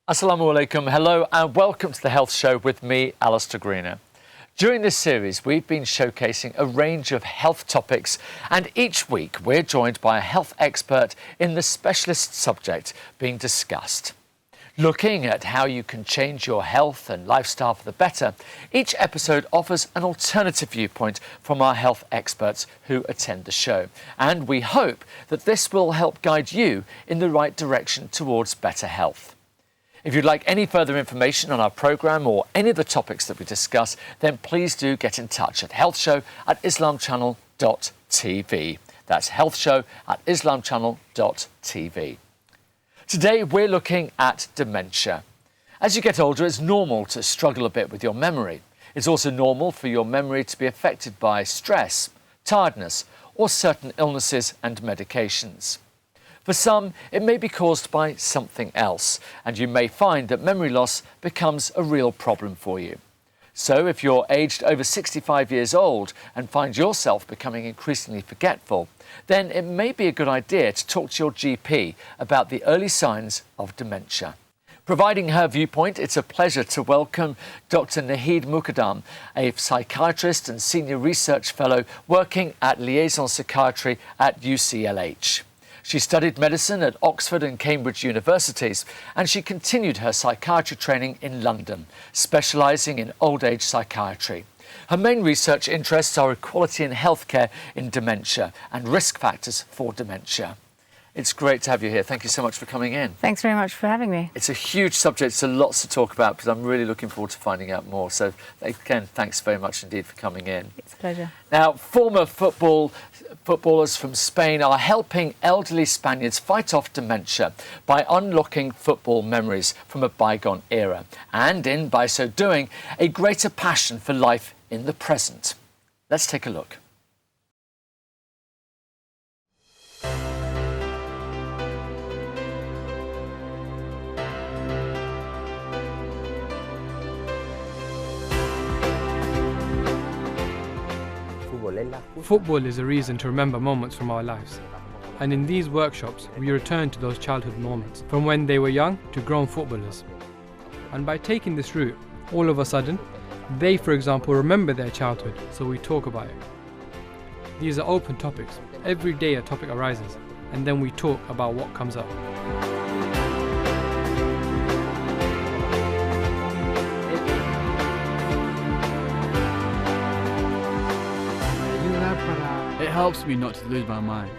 Assalamu alaikum, hello and welcome to the Health Show with me, Alistair Greener. During this series, we've been showcasing a range of health topics, and each week we're joined by a health expert in the specialist subject being discussed. Looking at how you can change your health and lifestyle for the better, each episode offers an alternative viewpoint from our health experts who attend the show. And we hope that this will help guide you in the right direction towards better health. If you'd like any further information on our programme or any of the topics that we discuss, then please do get in touch at healthshow@islamchannel.tv. That's healthshow@islamchannel.tv. Today we're looking at dementia. As you get older, it's normal to struggle a bit with your memory. It's also normal for your memory to be affected by stress, tiredness, or certain illnesses and medications. For some, it may be caused by something else, and you may find that memory loss becomes a real problem for you. So if you're aged over 65 years old and find yourself becoming increasingly forgetful, then it may be a good idea to talk to your GP about the early signs of dementia. Providing her viewpoint, it's a pleasure to welcome Dr. Naaheed Mukadam, a psychiatrist and senior research fellow working at Liaison Psychiatry at UCLH. She studied medicine at Oxford and Cambridge universities, and she continued her psychiatry training in London, specialising in old age psychiatry. Her main research interests are equality in healthcare in dementia and risk factors for dementia. It's great to have you here. Thank you so much for coming in. Thanks very much for having me. It's a huge subject, so lots to talk about, because I'm really looking forward to finding out more. So again, thanks very much indeed for coming in. It's a pleasure. Now, former footballers from Spain are helping elderly Spaniards fight off dementia by unlocking football memories from a bygone era, and by so doing, a greater passion for life in the present. Let's take a look. Football is a reason to remember moments from our lives. And in these workshops, we return to those childhood moments, from when they were young to grown footballers. And by taking this route, all of a sudden, they, for example, remember their childhood, so we talk about it. These are open topics. Every day a topic arises, and then we talk about what comes up. It helps me not to lose my mind.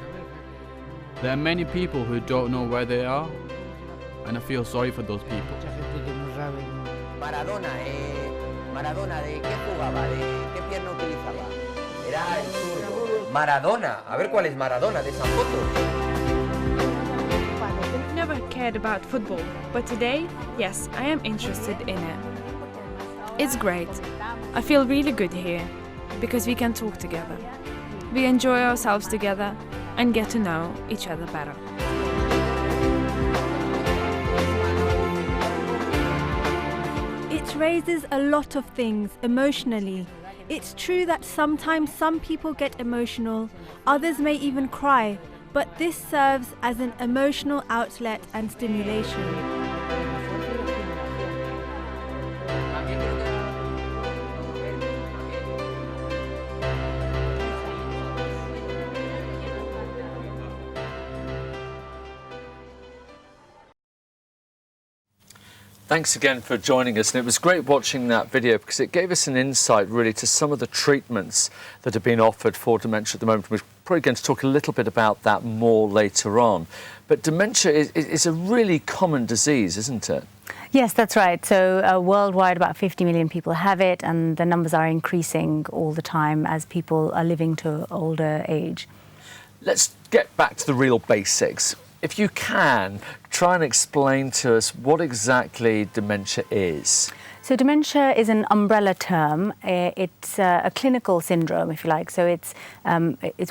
There are many people who don't know where they are, and I feel sorry for those people. Maradona, ¿de qué jugaba? ¿De qué pierna utilizaba? Era el zurdo. Maradona, a ver cuál es Maradona de esa foto. I've never cared about football, but today, yes, I am interested in it. It's great. I feel really good here, because we can talk together. We enjoy ourselves together and get to know each other better. It raises a lot of things emotionally. It's true that sometimes some people get emotional, others may even cry, but this serves as an emotional outlet and stimulation. Thanks again for joining us, and it was great watching that video because it gave us an insight really to some of the treatments that are being offered for dementia at the moment. We're probably going to talk a little bit about that more later on. But dementia is a really common disease, isn't it? Yes, that's right. So worldwide, about 50 million people have it, and the numbers are increasing all the time as people are living to older age. Let's get back to the real basics. If you can, try and explain to us what exactly dementia is. So dementia is an umbrella term. It's a clinical syndrome, if you like. So it's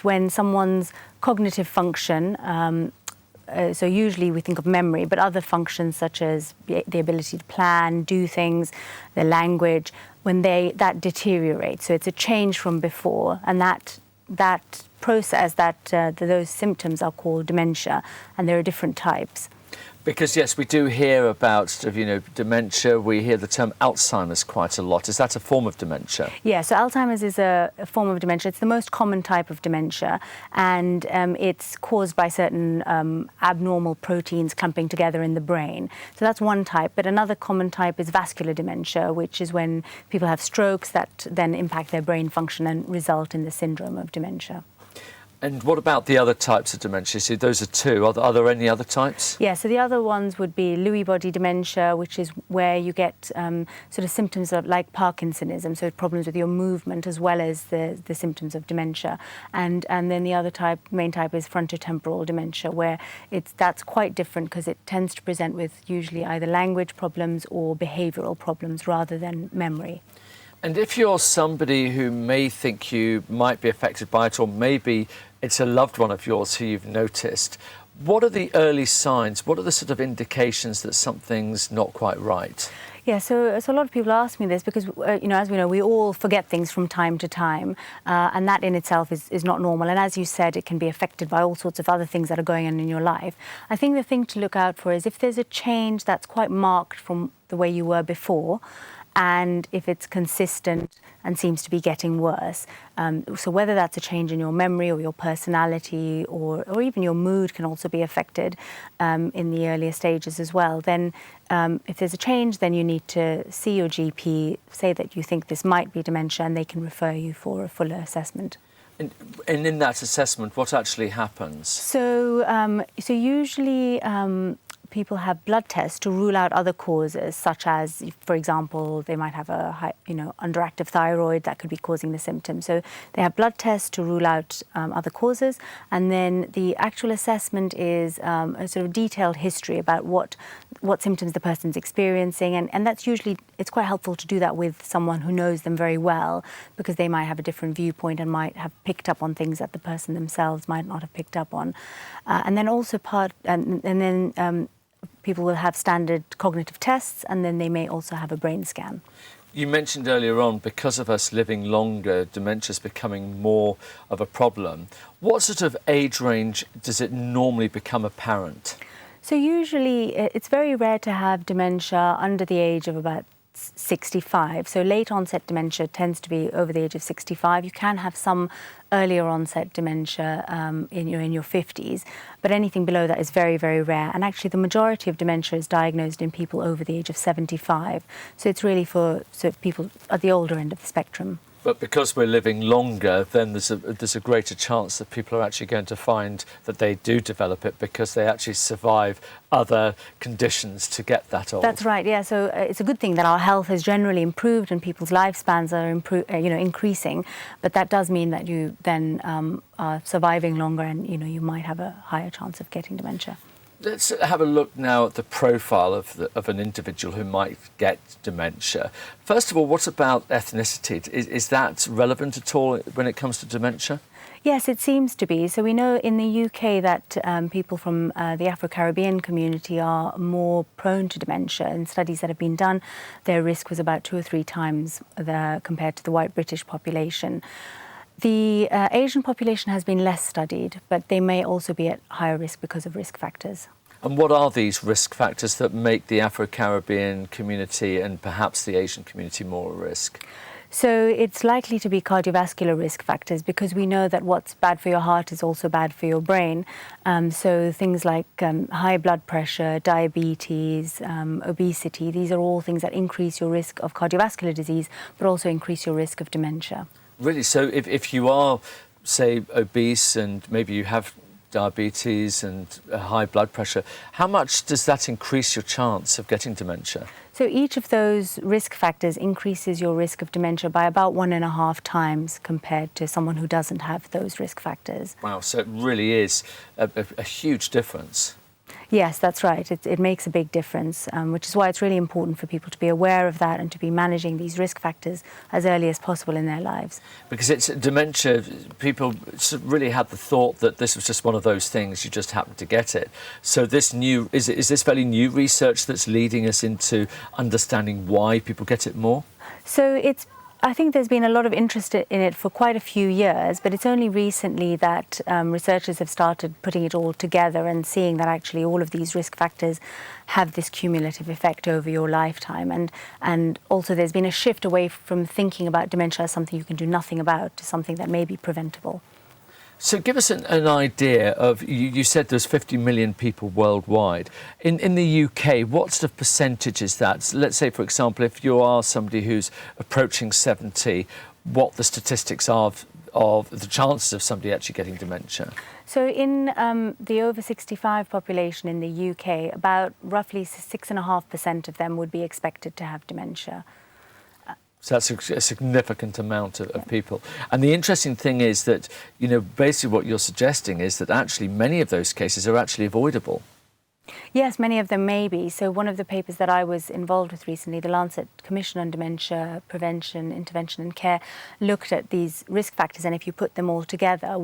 when someone's cognitive function, so usually we think of memory, but other functions such as the ability to plan, do things, their language, when that deteriorates. So it's a change from before, and that process, those symptoms are called dementia, and there are different types. Because yes, we do hear about sort of, you know, dementia. We hear the term Alzheimer's quite a lot. Is that a form of dementia? Yeah, so Alzheimer's is a form of dementia. It's the most common type of dementia, and it's caused by certain abnormal proteins clumping together in the brain. So that's one type. But another common type is vascular dementia, which is when people have strokes that then impact their brain function and result in the syndrome of dementia. And what about the other types of dementia? So those are two. Are there any other types? Yeah, so the other ones would be Lewy body dementia, which is where you get sort of symptoms of like Parkinsonism, so problems with your movement as well as the symptoms of dementia. And then the other type, main type, is frontotemporal dementia, where that's quite different because it tends to present with usually either language problems or behavioural problems rather than memory. And if you're somebody who may think you might be affected by it, or maybe it's a loved one of yours who you've noticed, what are the early signs? What are the sort of indications that something's not quite right? Yeah, so a lot of people ask me this because, you know, as we know, we all forget things from time to time, and that in itself is not normal. And as you said, it can be affected by all sorts of other things that are going on in your life. I think the thing to look out for is if there's a change that's quite marked from the way you were before, and if it's consistent and seems to be getting worse. So whether that's a change in your memory or your personality or even your mood can also be affected in the earlier stages as well, then if there's a change, then you need to see your GP, say that you think this might be dementia, and they can refer you for a fuller assessment. And in that assessment, what actually happens? So usually people have blood tests to rule out other causes, such as, for example, they might have a underactive thyroid that could be causing the symptoms. So they have blood tests to rule out other causes, and then the actual assessment is a sort of detailed history about what symptoms the person's experiencing, and that's usually, it's quite helpful to do that with someone who knows them very well, because they might have a different viewpoint and might have picked up on things that the person themselves might not have picked up on. And then also people will have standard cognitive tests, and then they may also have a brain scan. You mentioned earlier on, because of us living longer, dementia is becoming more of a problem. What sort of age range does it normally become apparent? So usually it's very rare to have dementia under the age of about 65. So late onset dementia tends to be over the age of 65. You can have some earlier onset dementia in your 50s, but anything below that is very, very rare. And actually the majority of dementia is diagnosed in people over the age of 75. So it's really for people at the older end of the spectrum. But because we're living longer, then there's a greater chance that people are actually going to find that they do develop it because they actually survive other conditions to get that old. That's right, yeah. So it's a good thing that our health has generally improved and people's lifespans are increasing, but that does mean that you then are surviving longer, and you might have a higher chance of getting dementia. Let's have a look now at the profile of an individual who might get dementia. First of all, what about ethnicity? Is that relevant at all when it comes to dementia? Yes, it seems to be. So we know in the UK that people from the Afro-Caribbean community are more prone to dementia. In studies that have been done, their risk was about 2 or 3 times compared to the white British population. The Asian population has been less studied, but they may also be at higher risk because of risk factors. And what are these risk factors that make the Afro-Caribbean community and perhaps the Asian community more at risk? So it's likely to be cardiovascular risk factors, because we know that what's bad for your heart is also bad for your brain. So things like high blood pressure, diabetes, obesity, these are all things that increase your risk of cardiovascular disease, but also increase your risk of dementia. Really? So if you are, say, obese and maybe you have diabetes and high blood pressure, how much does that increase your chance of getting dementia? So each of those risk factors increases your risk of dementia by about 1.5 times compared to someone who doesn't have those risk factors. Wow, so it really is a huge difference. Yes, that's right. It makes a big difference, which is why it's really important for people to be aware of that and to be managing these risk factors as early as possible in their lives. Because it's dementia, people really had the thought that this was just one of those things, you just happened to get it. So this is this fairly new research that's leading us into understanding why people get it more? So it's I think there's been a lot of interest in it for quite a few years, but it's only recently that researchers have started putting it all together and seeing that actually all of these risk factors have this cumulative effect over your lifetime. And also there's been a shift away from thinking about dementia as something you can do nothing about to something that may be preventable. So give us an idea of, you said there's 50 million people worldwide. In the UK, what sort of percentage is that? So let's say, for example, if you are somebody who's approaching 70, what the statistics are of the chances of somebody actually getting dementia? So in the over 65 population in the UK, about roughly 6.5% of them would be expected to have dementia. So that's a significant amount of people. And the interesting thing is that, you know, basically what you're suggesting is that actually many of those cases are actually avoidable. Yes, many of them may be. So one of the papers that I was involved with recently, the Lancet Commission on Dementia Prevention, Intervention and Care, looked at these risk factors, and if you put them all together,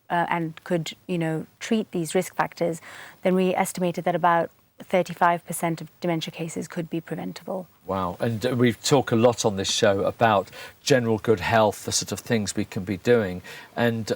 and could, you know, treat these risk factors, then we estimated that about 35% of dementia cases could be preventable. Wow. And we talk a lot on this show about general good health, the sort of things we can be doing. And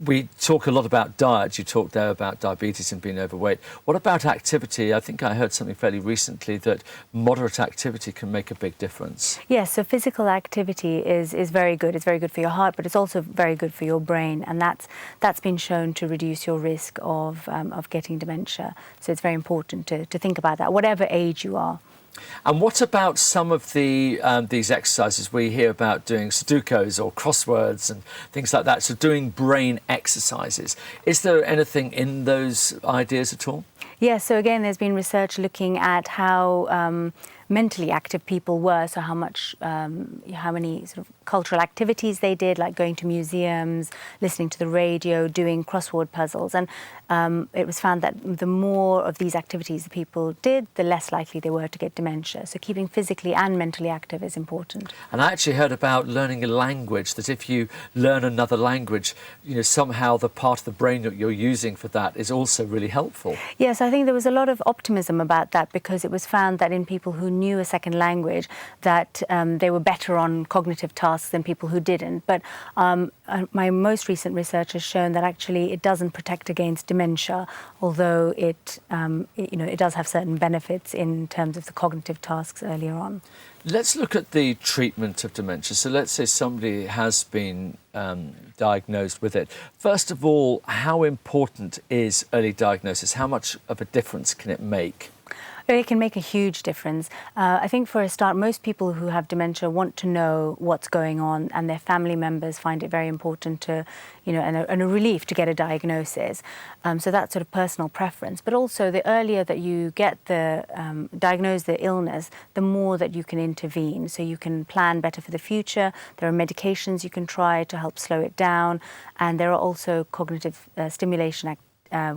we talk a lot about diet. You talked there about diabetes and being overweight. What about activity? I think I heard something fairly recently that moderate activity can make a big difference. Yes, so physical activity is very good. It's very good for your heart, but it's also very good for your brain, and that's been shown to reduce your risk of getting dementia. So it's very important to think about that, whatever age you are. And what about some of the these exercises we hear about doing Sudokus or crosswords and things like that? So doing brain exercises. Is there anything in those ideas at all? Yes, so again, there's been research looking at how mentally active people were, so how many sort of cultural activities they did, like going to museums, listening to the radio, doing crossword puzzles. And it was found that the more of these activities the people did, the less likely they were to get dementia. So keeping physically and mentally active is important. And I actually heard about learning a language, that if you learn another language, you know, somehow the part of the brain that you're using for that is also really helpful. Yes, I think there was a lot of optimism about that, because it was found that in people who knew a second language, that they were better on cognitive tasks than people who didn't. But my most recent research has shown that actually it doesn't protect against dementia, although it does have certain benefits in terms of the cognitive tasks earlier on. Let's look at the treatment of dementia. So let's say somebody has been diagnosed with it. First of all, how important is early diagnosis? How much of a difference can it make? It can make a huge difference. I think for a start, most people who have dementia want to know what's going on, and their family members find it very important to, you know, and a relief to get a diagnosis. So that's sort of personal preference. But also, the earlier that you get diagnose the illness, the more that you can intervene. So you can plan better for the future. There are medications you can try to help slow it down, and there are also cognitive stimulation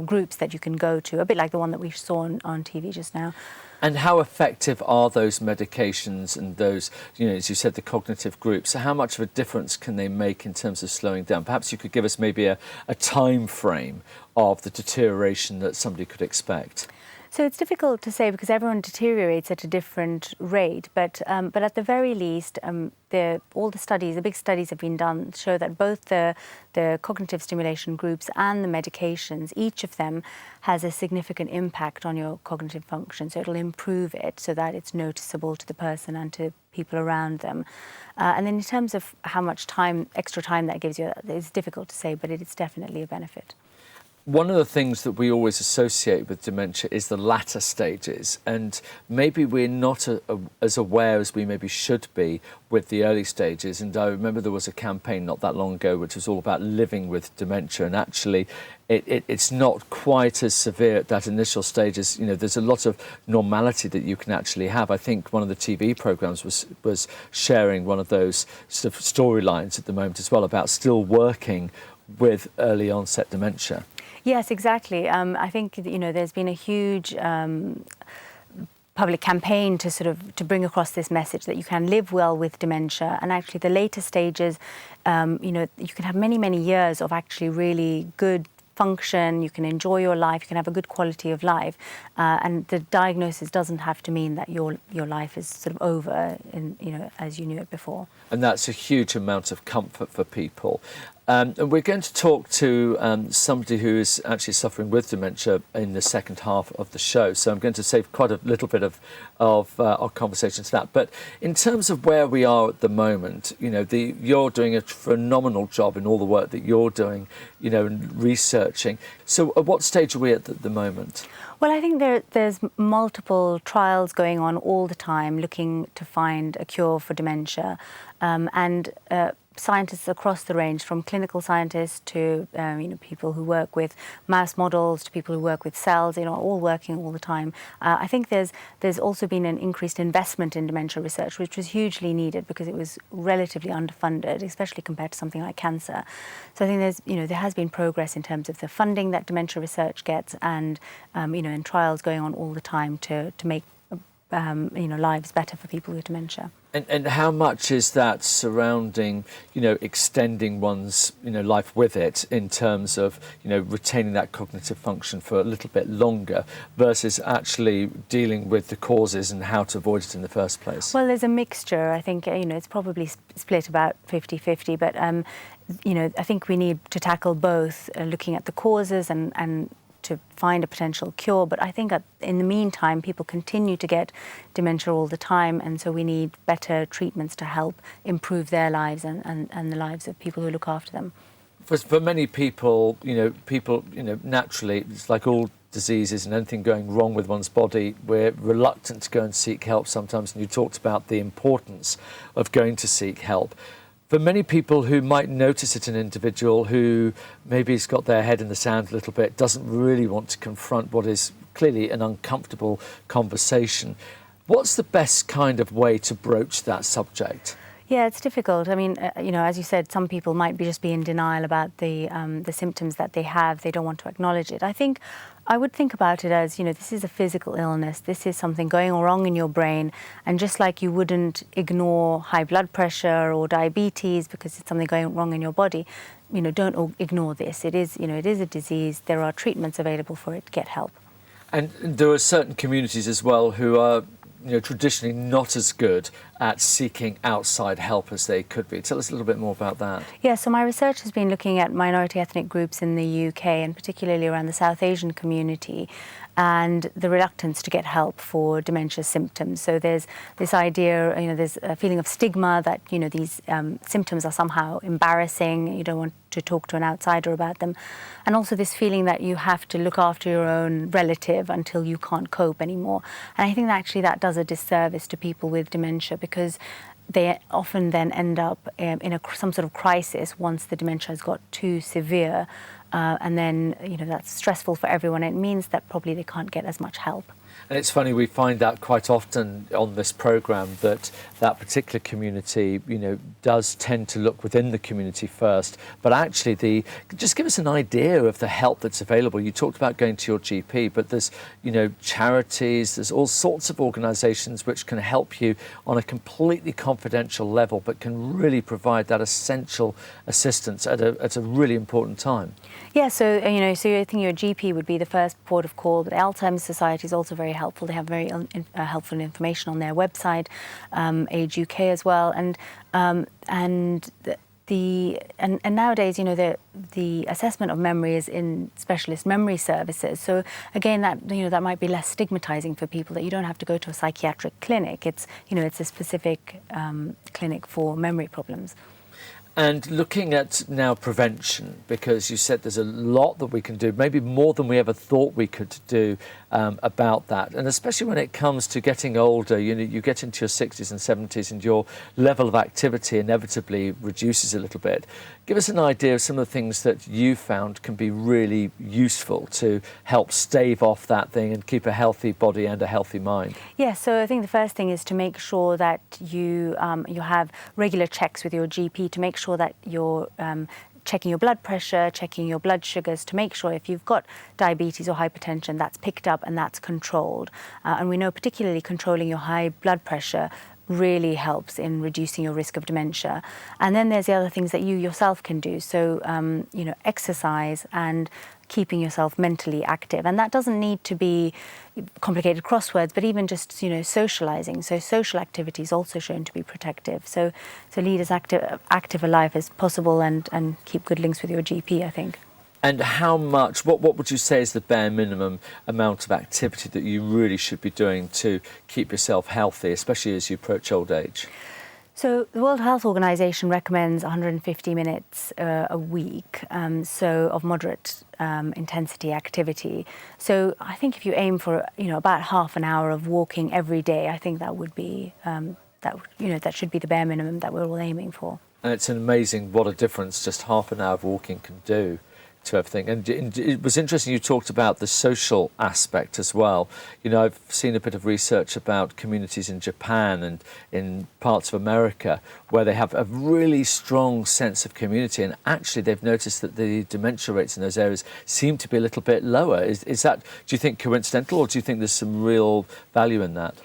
groups that you can go to, a bit like the one that we saw on TV just now. And how effective are those medications and those, you know, as you said, the cognitive groups? So how much of a difference can they make in terms of slowing down? Perhaps you could give us maybe a time frame of the deterioration that somebody could expect. So it's difficult to say, because everyone deteriorates at a different rate. But at the very least, all the big studies have been done, show that both the cognitive stimulation groups and the medications, each of them has a significant impact on your cognitive function. So it'll improve it so that it's noticeable to the person and to people around them. And then in terms of how much extra time that gives you, it's difficult to say, but it is definitely a benefit. One of the things that we always associate with dementia is the latter stages, and maybe we're not as aware as we maybe should be with the early stages. And I remember there was a campaign not that long ago which was all about living with dementia, and actually it's not quite as severe at that initial stages. You know, there's a lot of normality that you can actually have. I think one of the TV programmes was sharing one of those sort of storylines at the moment as well, about still working with early onset dementia. Yes, exactly. I think, you know, there's been a huge public campaign to bring across this message that you can live well with dementia, and actually the later stages, you know, you can have many years of actually really good function, you can enjoy your life, you can have a good quality of life, and the diagnosis doesn't have to mean that your life is sort of over as you knew it before. And that's a huge amount of comfort for people. And we're going to talk to somebody who is actually suffering with dementia in the second half of the show. So I'm going to save quite a little bit of our conversation to that. But in terms of where we are at the moment, you're doing a phenomenal job in all the work that you're doing, and researching. So at what stage are we at the moment? Well, I think there's multiple trials going on all the time looking to find a cure for dementia. And scientists across the range, from clinical scientists to people who work with mouse models to people who work with cells, all working all the time. I think there's also been an increased investment in dementia research, which was hugely needed because it was relatively underfunded, especially compared to something like cancer. So I think there has been progress in terms of the funding that dementia research gets, and and trials going on all the time to make lives better for people with dementia. And how much is that surrounding, extending one's, life with it in terms of, retaining that cognitive function for a little bit longer versus actually dealing with the causes and how to avoid it in the first place? Well, there's a mixture. I think, it's probably split about 50-50, but, I think we need to tackle both, looking at the causes and to find a potential cure. But I think in the meantime, people continue to get dementia all the time, and so we need better treatments to help improve their lives and the lives of people who look after them. For many people, naturally, it's like all diseases and anything going wrong with one's body, we're reluctant to go and seek help sometimes, and you talked about the importance of going to seek help. For many people who might notice it, an individual who maybe has got their head in the sand a little bit, doesn't really want to confront what is clearly an uncomfortable conversation, what's the best kind of way to broach that subject? Yeah, it's difficult. I mean, as you said, some people might just be in denial about the symptoms that they have. They don't want to acknowledge it. I would think about it as, this is a physical illness. This is something going wrong in your brain. And just like you wouldn't ignore high blood pressure or diabetes because it's something going wrong in your body, don't ignore this. It is a disease. There are treatments available for it. Get help. And there are certain communities as well who are traditionally not as good at seeking outside help as they could be. Tell us a little bit more about that. Yeah, so my research has been looking at minority ethnic groups in the UK, and particularly around the South Asian community, and the reluctance to get help for dementia symptoms. So there's this idea, there's a feeling of stigma that, these symptoms are somehow embarrassing. You don't want to talk to an outsider about them. And also this feeling that you have to look after your own relative until you can't cope anymore. And I think that actually that does a disservice to people with dementia, because they often then end up in some sort of crisis once the dementia has got too severe. And then, that's stressful for everyone. It means that probably they can't get as much help. And it's funny, we find out quite often on this programme that that particular community, does tend to look within the community first. But actually, just give us an idea of the help that's available. You talked about going to your GP, but there's, charities, there's all sorts of organisations which can help you on a completely confidential level, but can really provide that essential assistance at a really important time. Yeah, so, so I think your GP would be the first port of call, but Alzheimer's Society is also very helpful. They have very helpful information on their website, Age UK as well, and nowadays, the assessment of memory is in specialist memory services. So again, that might be less stigmatizing for people, that you don't have to go to a psychiatric clinic. It's it's a specific clinic for memory problems. And looking at now prevention, because you said there's a lot that we can do, maybe more than we ever thought we could do about that. And especially when it comes to getting older, you get into your 60s and 70s and your level of activity inevitably reduces a little bit. Give us an idea of some of the things that you found can be really useful to help stave off that thing and keep a healthy body and a healthy mind. Yeah, so I think the first thing is to make sure that you have regular checks with your GP, to make sure that you're checking your blood pressure, checking your blood sugars, to make sure if you've got diabetes or hypertension, that's picked up and that's controlled. And we know particularly controlling your high blood pressure really helps in reducing your risk of dementia. And then there's the other things that you yourself can do. So, exercise and keeping yourself mentally active. And that doesn't need to be complicated crosswords, but even just, socializing. So social activity is also shown to be protective. So lead as active a life as possible and keep good links with your GP, I think. And how much, what would you say is the bare minimum amount of activity that you really should be doing to keep yourself healthy, especially as you approach old age? So the World Health Organization recommends 150 minutes a week, of moderate intensity activity. So I think if you aim for, about half an hour of walking every day, I think that would be, that should be the bare minimum that we're all aiming for. And it's amazing what a difference just half an hour of walking can do to everything. And it was interesting you talked about the social aspect as well. I've seen a bit of research about communities in Japan and in parts of America where they have a really strong sense of community, and actually they've noticed that the dementia rates in those areas seem to be a little bit lower. Is that, do you think, coincidental, or do you think there's some real value in that?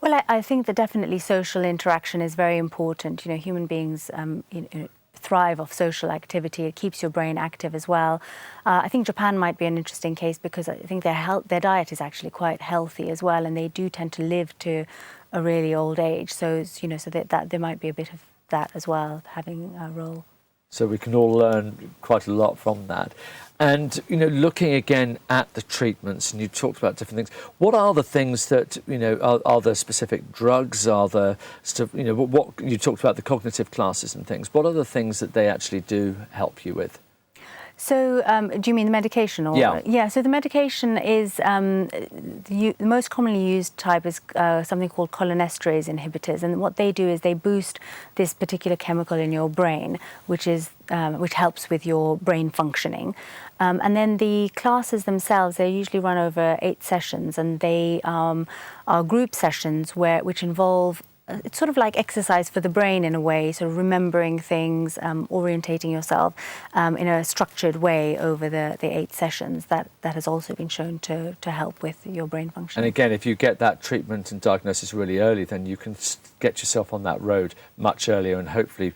Well, I think that definitely social interaction is very important. Human beings thrive off social activity. It keeps your brain active as well. I think Japan might be an interesting case because I think their diet is actually quite healthy as well, and they do tend to live to a really old age. So that there might be a bit of that as well, having a role. So we can all learn quite a lot from that. And, looking again at the treatments, and you talked about different things, what are the things that, are there specific drugs? Are there, what you talked about the cognitive classes and things. What are the things that they actually do help you with? So, do you mean the medication? Or? Yeah, so the medication is, the most commonly used type is something called cholinesterase inhibitors. And what they do is they boost this particular chemical in your brain, which helps with your brain functioning. And then the classes themselves, they usually run over 8 sessions, and they are group sessions which involve it's sort of like exercise for the brain in a way, sort of remembering things, orientating yourself in a structured way over the 8 sessions. That has also been shown to help with your brain function. And again, if you get that treatment and diagnosis really early, then you can get yourself on that road much earlier and hopefully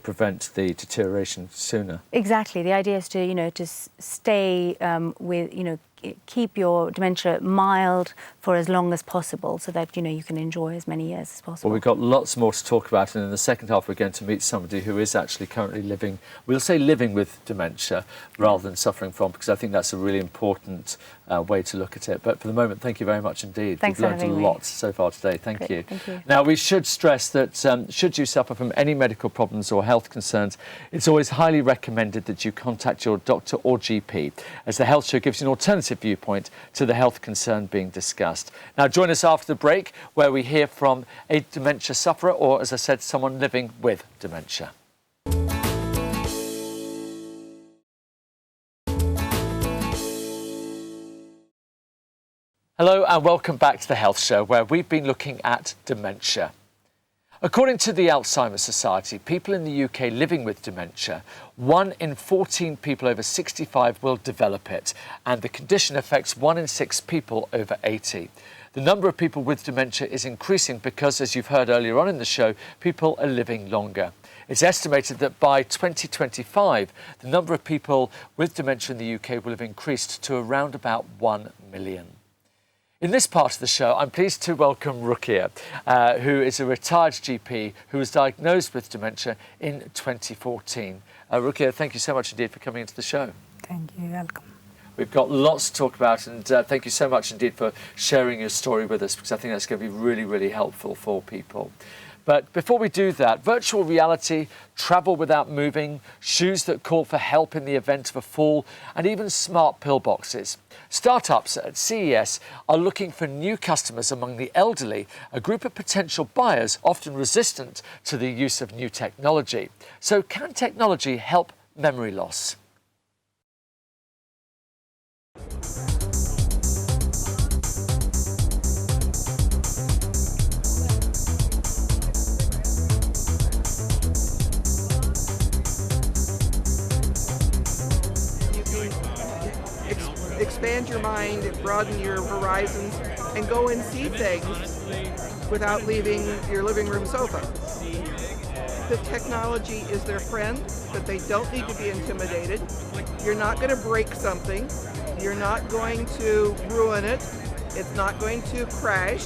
prevent the deterioration sooner. Exactly. The idea is to stay with, keep your dementia mild for as long as possible, so that you can enjoy as many years as possible. Well, we've got lots more to talk about, and in the second half we're going to meet somebody who is actually currently living with dementia rather than suffering from, because I think that's a really important way to look at it. But for the moment, thank you very much indeed. Thanks We've for learned having a lot so far today. Thank you. Thank you. Now, we should stress that should you suffer from any medical problems or health concerns, it's always highly recommended that you contact your doctor or GP, as the Health Show gives you an alternative viewpoint to the health concern being discussed. Now, join us after the break, where we hear from a dementia sufferer, or, as I said, someone living with dementia. Hello and welcome back to the Health Show, where we've been looking at dementia. According to the Alzheimer's Society, people in the UK living with dementia, 1 in 14 people over 65 will develop it, and the condition affects 1 in 6 people over 80. The number of people with dementia is increasing because, as you've heard earlier on in the show, people are living longer. It's estimated that by 2025, the number of people with dementia in the UK will have increased to around about 1 million. In this part of the show, I'm pleased to welcome Rukia, who is a retired GP who was diagnosed with dementia in 2014. Rukia, thank you so much indeed for coming into the show. Thank you, welcome. We've got lots to talk about, and thank you so much indeed for sharing your story with us, because I think that's going to be really, really helpful for people. But before we do that, virtual reality, travel without moving, shoes that call for help in the event of a fall, and even smart pillboxes. Startups at CES are looking for new customers among the elderly, a group of potential buyers often resistant to the use of new technology. So can technology help memory loss? Expand your mind, broaden your horizons, and go and see things without leaving your living room sofa. The technology is their friend, but they don't need to be intimidated. You're not going to break something. You're not going to ruin it. It's not going to crash.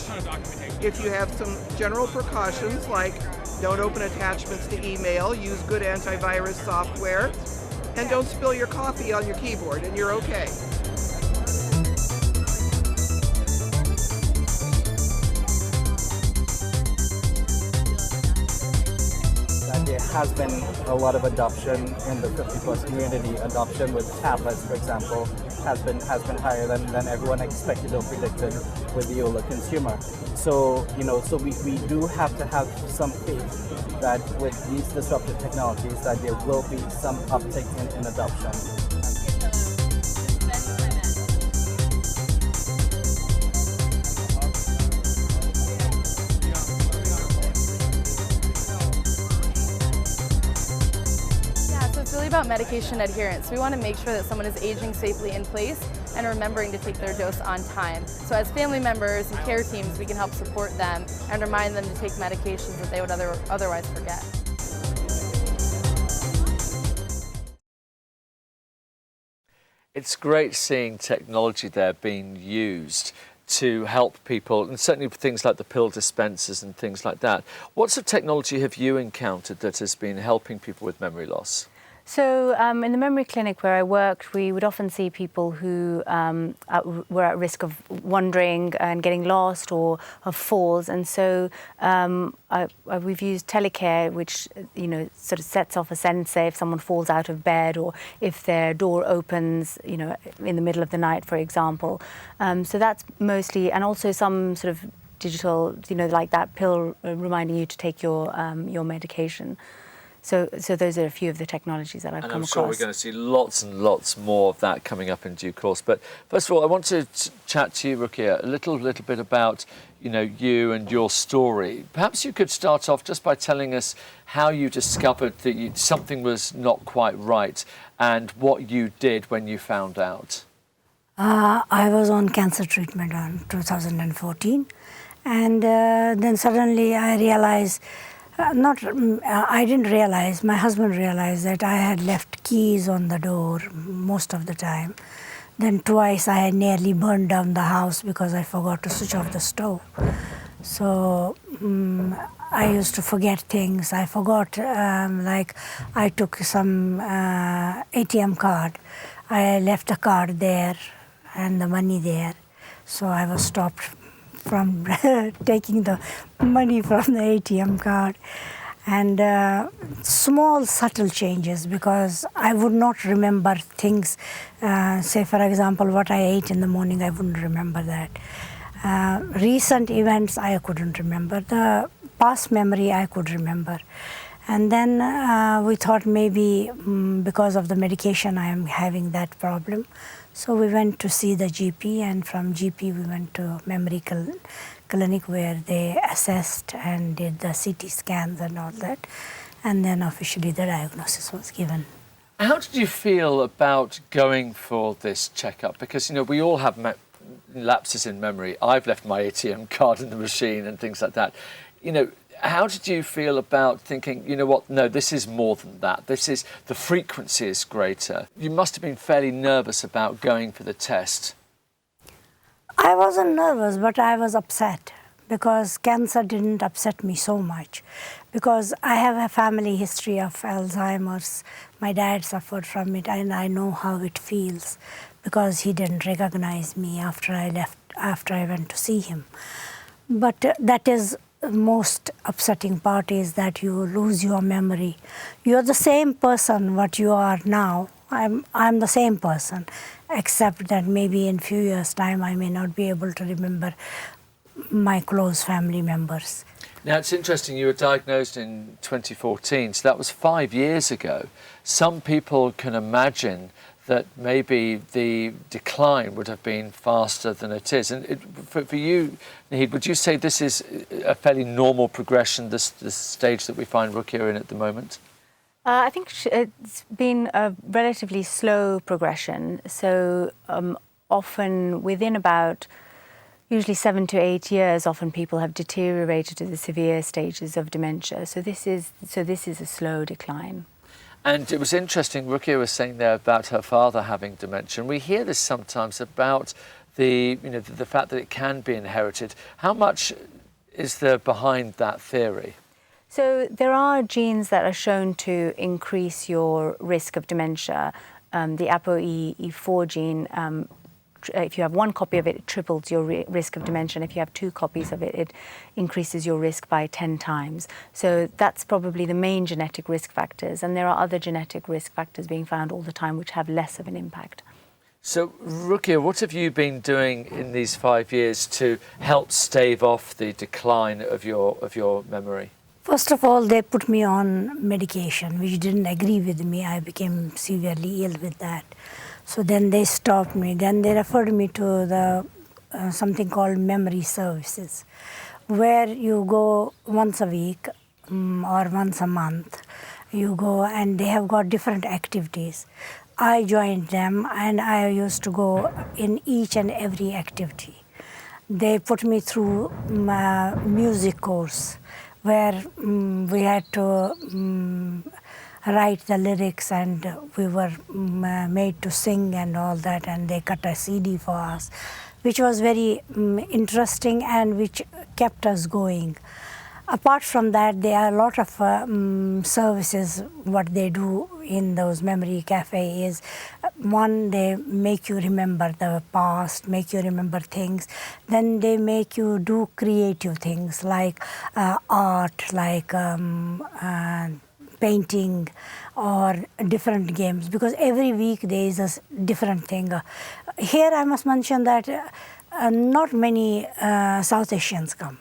If you have some general precautions like don't open attachments to email, use good antivirus software, and don't spill your coffee on your keyboard, and you're okay. There has been a lot of adoption in the 50+ community. Adoption with tablets, for example, has been higher than everyone expected or predicted with the older consumer. So, so we do have to have some faith that with these disruptive technologies that there will be some uptick in adoption. About medication adherence. We want to make sure that someone is aging safely in place and remembering to take their dose on time. So as family members and care teams, we can help support them and remind them to take medications that they would otherwise forget. It's great seeing technology there being used to help people, and certainly things like the pill dispensers and things like that. What sort of technology have you encountered that has been helping people with memory loss? So in the memory clinic where I worked, we would often see people who were at risk of wandering and getting lost or of falls. And so we've used telecare, which sort of sets off a sensor if someone falls out of bed or if their door opens, in the middle of the night, for example. So that's mostly, and also some sort of digital, like that pill reminding you to take your medication. So those are a few of the technologies that I've come across. And I'm sure we're going to see lots and lots more of that coming up in due course. But first of all, I want to chat to you, Rukia, a little bit about, you and your story. Perhaps you could start off just by telling us how you discovered that something was not quite right and what you did when you found out. I was on cancer treatment in 2014, and then suddenly I realized. I didn't realize, my husband realized that I had left keys on the door most of the time. Then twice I had nearly burned down the house because I forgot to switch off the stove. So I used to forget things. I forgot, like I took some ATM card. I left the card there and the money there. So I was stopped from taking the money from the ATM card, and small subtle changes, because I would not remember things. Say for example, what I ate in the morning, I wouldn't remember that. Recent events I couldn't remember. The past memory I could remember. And then we thought maybe because of the medication I am having that problem. So we went to see the GP, and from GP we went to memory clinic where they assessed and did the CT scans and all that. And then officially the diagnosis was given. How did you feel about going for this checkup? Because, we all have lapses in memory. I've left my ATM card in the machine and things like that. How did you feel about thinking, no, this is more than that. The frequency is greater. You must have been fairly nervous about going for the test. I wasn't nervous, but I was upset because cancer didn't upset me so much. Because I have a family history of Alzheimer's. My dad suffered from it, and I know how it feels because he didn't recognize me after I went to see him. But that is most upsetting part, is that you lose your memory. You're the same person what you are now. I'm the same person, except that maybe in few years' time I may not be able to remember my close family members. Now, it's interesting, you were diagnosed in 2014, so that was 5 years ago. Some people can imagine that maybe the decline would have been faster than it is. And for you, Naaheed, would you say this is a fairly normal progression, this stage that we find Rukia in at the moment? I think it's been a relatively slow progression. So often within about, Usually 7 to 8 years, often people have deteriorated to the severe stages of dementia. So this is a slow decline. And it was interesting, Rukia was saying there about her father having dementia. And we hear this sometimes about the fact that it can be inherited. How much is there behind that theory? So there are genes that are shown to increase your risk of dementia. The ApoE4 gene, if you have one copy of it, it triples your risk of dementia. And if you have 2 copies of it, it increases your risk by 10 times. So that's probably the main genetic risk factors. And there are other genetic risk factors being found all the time which have less of an impact. So, Rukia, what have you been doing in these 5 years to help stave off the decline of your memory? First of all, they put me on medication, which didn't agree with me. I became severely ill with that. So then they stopped me. Then they referred me to the something called memory services, where you go once a week or once a month. You go and they have got different activities. I joined them and I used to go in each and every activity. They put me through a music course where we had to write the lyrics and we were made to sing and all that, and they cut a CD for us, which was very interesting and which kept us going. Apart from that, there are a lot of services. What they do in those memory cafe is, one, they make you remember the past, make you remember things. Then they make you do creative things like art, like painting or different games, because every week there is a different thing. Here I must mention that not many South Asians come.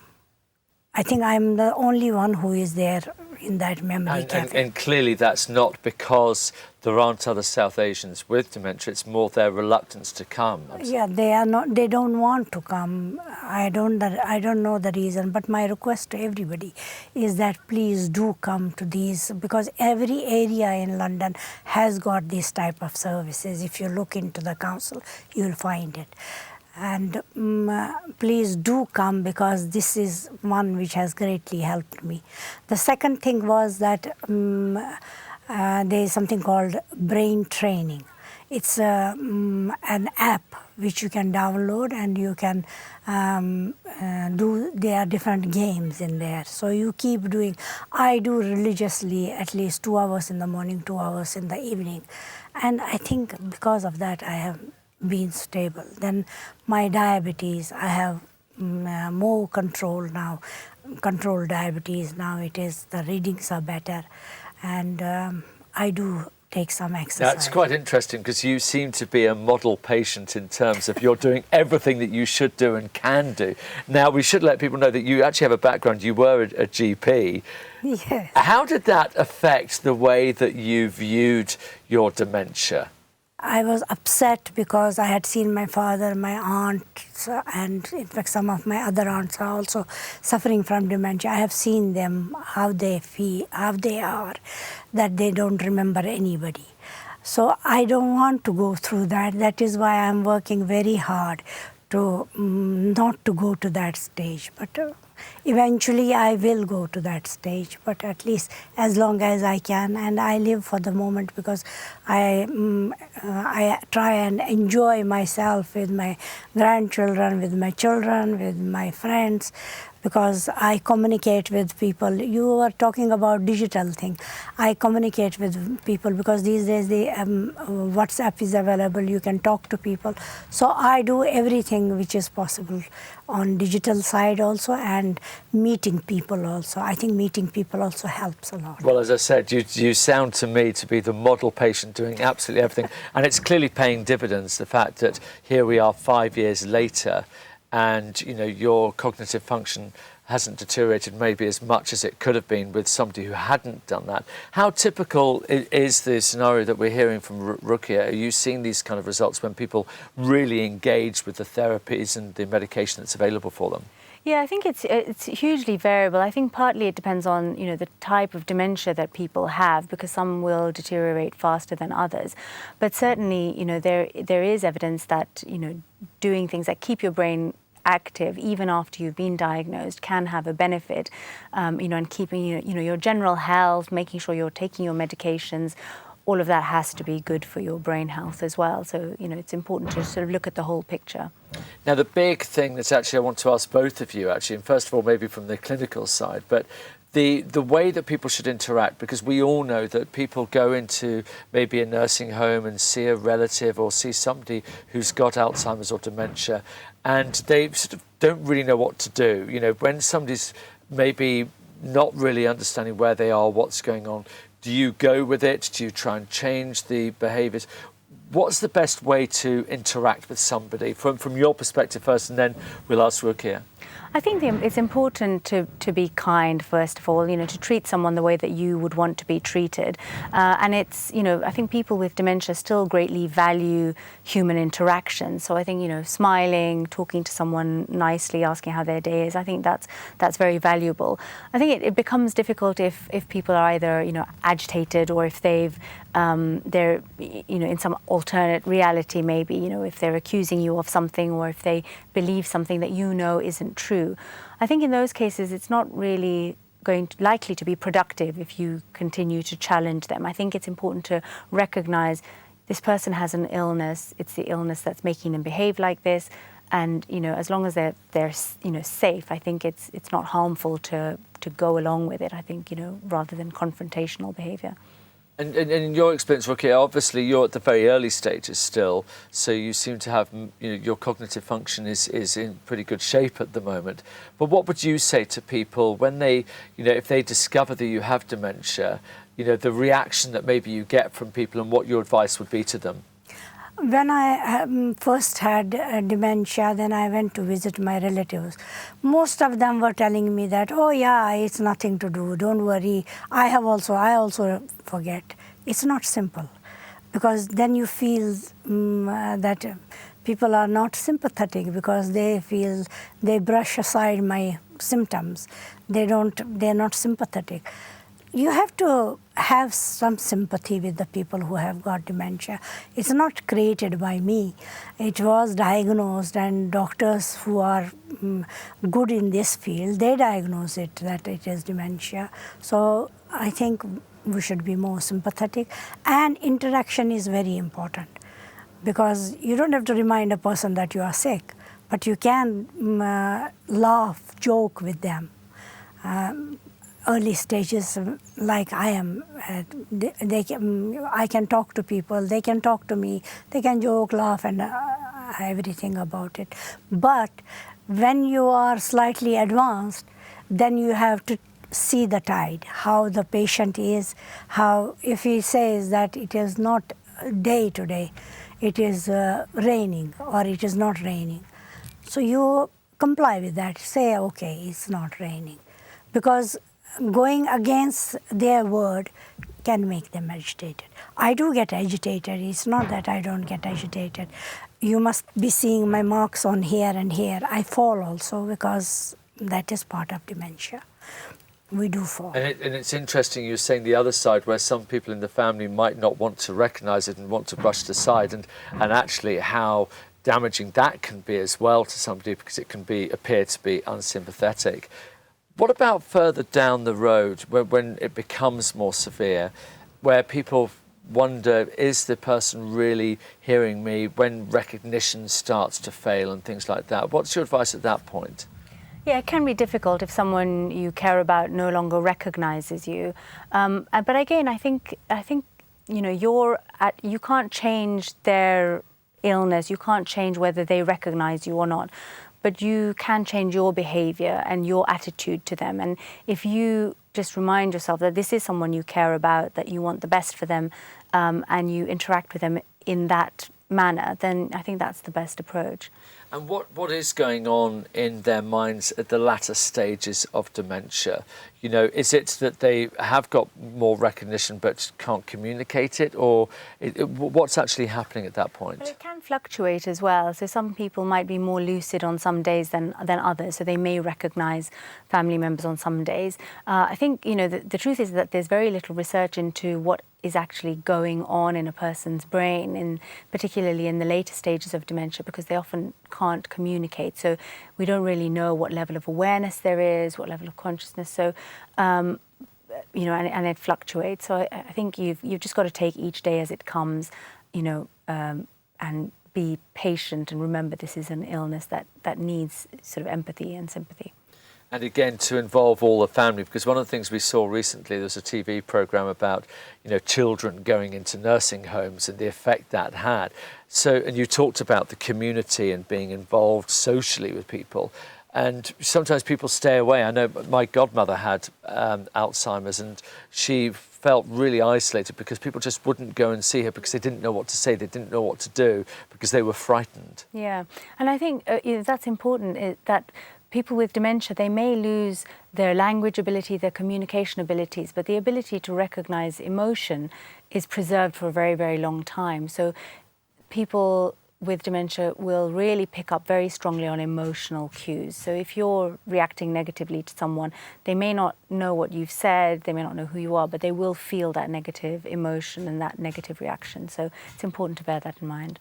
I think I'm the only one who is there in that memory cafe. And clearly that's not because there aren't other South Asians with dementia, it's more their reluctance to come. Yeah, they are not, they don't want to come. I don't know the reason, but my request to everybody is that please do come to these, because every area in London has got this type of services. If you look into the council, you'll find it. And please do come, because this is one which has greatly helped me. The second thing was that there is something called brain training. It's an app which you can download and you can there are different games in there. So you keep doing, I do religiously at least 2 hours in the morning, 2 hours in the evening. And I think because of that I have been stable. Then my diabetes, I have more control now, controlled diabetes. Now it is, the readings are better, and I do take some exercise. That's quite interesting, because you seem to be a model patient in terms of you're doing everything that you should do and can do. Now, we should let people know that you actually have a background, you were a GP. Yes. How did that affect the way that you viewed your dementia? I was upset because I had seen my father, my aunt, and in fact some of my other aunts are also suffering from dementia. I have seen them, how they feel, how they are, that they don't remember anybody. So I don't want to go through that. That is why I'm working very hard to not to go to that stage. But eventually I will go to that stage, but at least as long as I can, and I live for the moment, because I try and enjoy myself with my grandchildren, with my children, with my friends, because I communicate with people. You were talking about digital thing. I communicate with people because these days the WhatsApp is available, you can talk to people. So I do everything which is possible on digital side also, and meeting people also. I think meeting people also helps a lot. Well, as I said, you sound to me to be the model patient doing absolutely everything. And it's clearly paying dividends, the fact that here we are 5 years later, and your cognitive function hasn't deteriorated maybe as much as it could have been with somebody who hadn't done that. How typical is the scenario that we're hearing from Rukia? Are you seeing these kind of results when people really engage with the therapies and the medication that's available for them? Yeah, I think it's hugely variable. I think partly it depends on the type of dementia that people have, because some will deteriorate faster than others. But certainly there is evidence that doing things that keep your brain active even after you've been diagnosed can have a benefit, and keeping your general health, making sure you're taking your medications. All of that has to be good for your brain health as well. So, it's important to sort of look at the whole picture. Now, the big thing that actually I want to ask both of you, actually, and first of all, maybe from the clinical side, but the way that people should interact, because we all know that people go into maybe a nursing home and see a relative or see somebody who's got Alzheimer's or dementia, and they sort of don't really know what to do. When somebody's maybe not really understanding where they are, what's going on, do you go with it? Do you try and change the behaviours? What's the best way to interact with somebody from your perspective first, and then we'll ask Rukia? I think it's important to be kind, first of all, to treat someone the way that you would want to be treated. And it's, I think people with dementia still greatly value human interaction. So I think, smiling, talking to someone nicely, asking how their day is, I think that's very valuable. I think it becomes difficult if people are either, agitated, or if they're, in some alternate reality, maybe, if they're accusing you of something, or if they believe something that isn't true. I think in those cases it's not really likely to be productive if you continue to challenge them. I think it's important to recognize this person has an illness. It's the illness that's making them behave like this, and as long as they're safe, I think it's not harmful to go along with it. I think rather than confrontational behavior. And in your experience, Rukia, obviously you're at the very early stages still, so you seem to have, your cognitive function is in pretty good shape at the moment. But what would you say to people when they, if they discover that you have dementia, the reaction that maybe you get from people, and what your advice would be to them? When I first had dementia, then I went to visit my relatives. Most of them were telling me that, oh yeah, it's nothing to do, don't worry. I also forget. It's not simple, because then you feel that people are not sympathetic, because they brush aside my symptoms. They're not sympathetic. You have to have some sympathy with the people who have got dementia. It's not created by me. It was diagnosed, and doctors who are good in this field, they diagnose it, that it is dementia. So I think we should be more sympathetic, and interaction is very important, because you don't have to remind a person that you are sick, but you can laugh, joke with them. Early stages, like I am, I can talk to people, they can talk to me, they can joke, laugh, and everything about it. But when you are slightly advanced, then you have to see the tide, how the patient is, how, if he says that it is not day to day, it is raining, or it is not raining. So you comply with that, say, okay, it's not raining. Because going against their word can make them agitated. I do get agitated. It's not that I don't get agitated. You must be seeing my marks on here and here. I fall also, because that is part of dementia. We do fall. And it's interesting you're saying the other side, where some people in the family might not want to recognise it and want to brush it aside, and actually how damaging that can be as well to somebody, because it can appear to be unsympathetic. What about further down the road, when it becomes more severe, where people wonder, is the person really hearing me, when recognition starts to fail and things like that? What's your advice at that point? Yeah, it can be difficult if someone you care about no longer recognises you. But again, I think you can't change their illness. You can't change whether they recognise you or not. But you can change your behaviour and your attitude to them. And if you just remind yourself that this is someone you care about, that you want the best for them, and you interact with them in that manner, then I think that's the best approach. And what is going on in their minds at the latter stages of dementia? Is it that they have got more recognition but can't communicate it, or what's actually happening at that point? But it can fluctuate as well. So some people might be more lucid on some days than others, so they may recognise family members on some days. I think, the truth is that there's very little research into what is actually going on in a person's brain, particularly in the later stages of dementia, because they often can't communicate. So we don't really know what level of awareness there is, what level of consciousness. So, you know, and it fluctuates. So I think you've just got to take each day as it comes, you know, and be patient and remember this is an illness that needs sort of empathy and sympathy. And again, to involve all the family, because one of the things we saw recently, there was a TV programme about, you know, children going into nursing homes and the effect that had. So, and you talked about the community and being involved socially with people. And sometimes people stay away. I know my godmother had Alzheimer's, and she felt really isolated because people just wouldn't go and see her because they didn't know what to say, they didn't know what to do because they were frightened. Yeah, and I think that's important, that people with dementia, they may lose their language ability, their communication abilities, but the ability to recognise emotion is preserved for a very, very long time. So people with dementia will really pick up very strongly on emotional cues. So if you're reacting negatively to someone, they may not know what you've said, they may not know who you are, but they will feel that negative emotion and that negative reaction. So it's important to bear that in mind.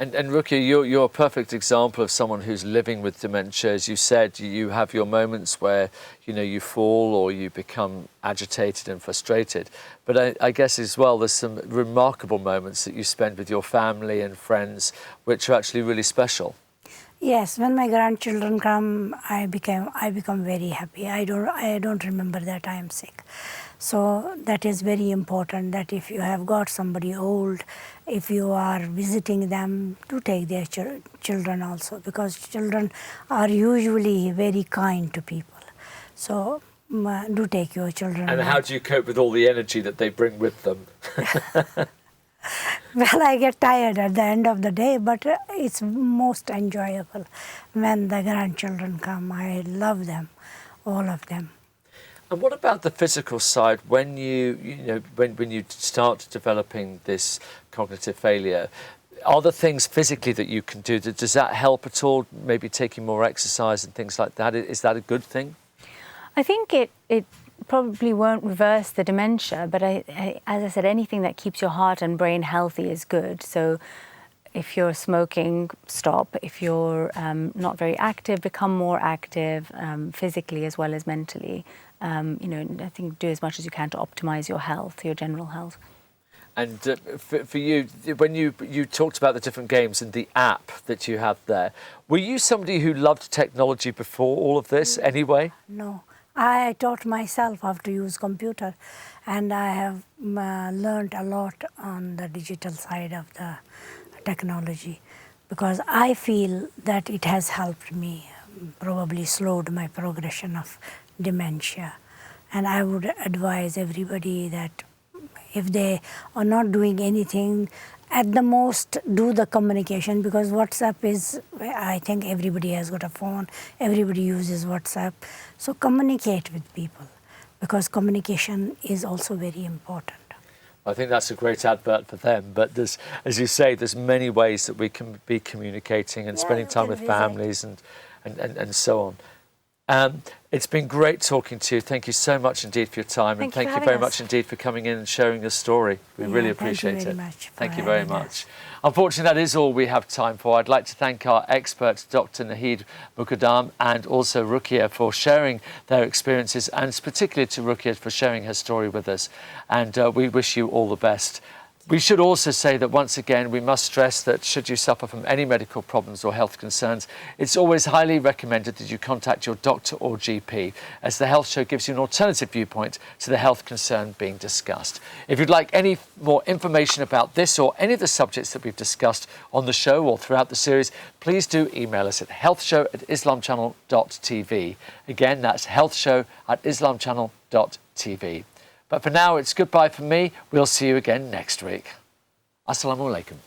And Rukia, you're a perfect example of someone who's living with dementia. As you said, you have your moments where, you know, you fall or you become agitated and frustrated. But I guess as well, there's some remarkable moments that you spend with your family and friends, which are actually really special. Yes, when my grandchildren come, I become very happy. I don't remember that I am sick. So that is very important, that if you have got somebody old, if you are visiting them, to take their children also, because children are usually very kind to people. So do take your children. And how do you cope with all the energy that they bring with them? Well, I get tired at the end of the day, but it's most enjoyable when the grandchildren come. I love them, all of them. And what about the physical side? When when you start developing this cognitive failure, are there things physically that you can do? Does that help at all? Maybe taking more exercise and things like that. Is that a good thing? I think it probably won't reverse the dementia, but as I said, anything that keeps your heart and brain healthy is good. So if you're smoking, stop. If you're not very active, become more active physically as well as mentally. You know, I think do as much as you can to optimize your health, your general health. And for you, when you talked about the different games and the app that you have there, were you somebody who loved technology before all of this anyway? No, I taught myself how to use computer, and I have learned a lot on the digital side of the technology, because I feel that it has helped me, probably slowed my progression of dementia. And I would advise everybody that if they are not doing anything, at the most do the communication, because WhatsApp is, I think everybody has got a phone, everybody uses WhatsApp. So communicate with people, because communication is also very important. I think that's a great advert for them, but there's, as you say, there's many ways that we can be communicating and spending time with families and so on. It's been great talking to you. Thank you so much indeed for your time, and thank you very much indeed for coming in and sharing your story. We really appreciate it. Thank you very much. Unfortunately, that is all we have time for. I'd like to thank our experts, Dr. Naaheed Mukadam and also Rukia, for sharing their experiences, and particularly to Rukia for sharing her story with us. And we wish you all the best. We should also say that once again, we must stress that should you suffer from any medical problems or health concerns, it's always highly recommended that you contact your doctor or GP, as the Health Show gives you an alternative viewpoint to the health concern being discussed. If you'd like any more information about this or any of the subjects that we've discussed on the show or throughout the series, please do email us at healthshow@islamchannel.tv. Again, that's healthshow@islamchannel.tv. But for now, it's goodbye from me. We'll see you again next week. Assalamu alaikum.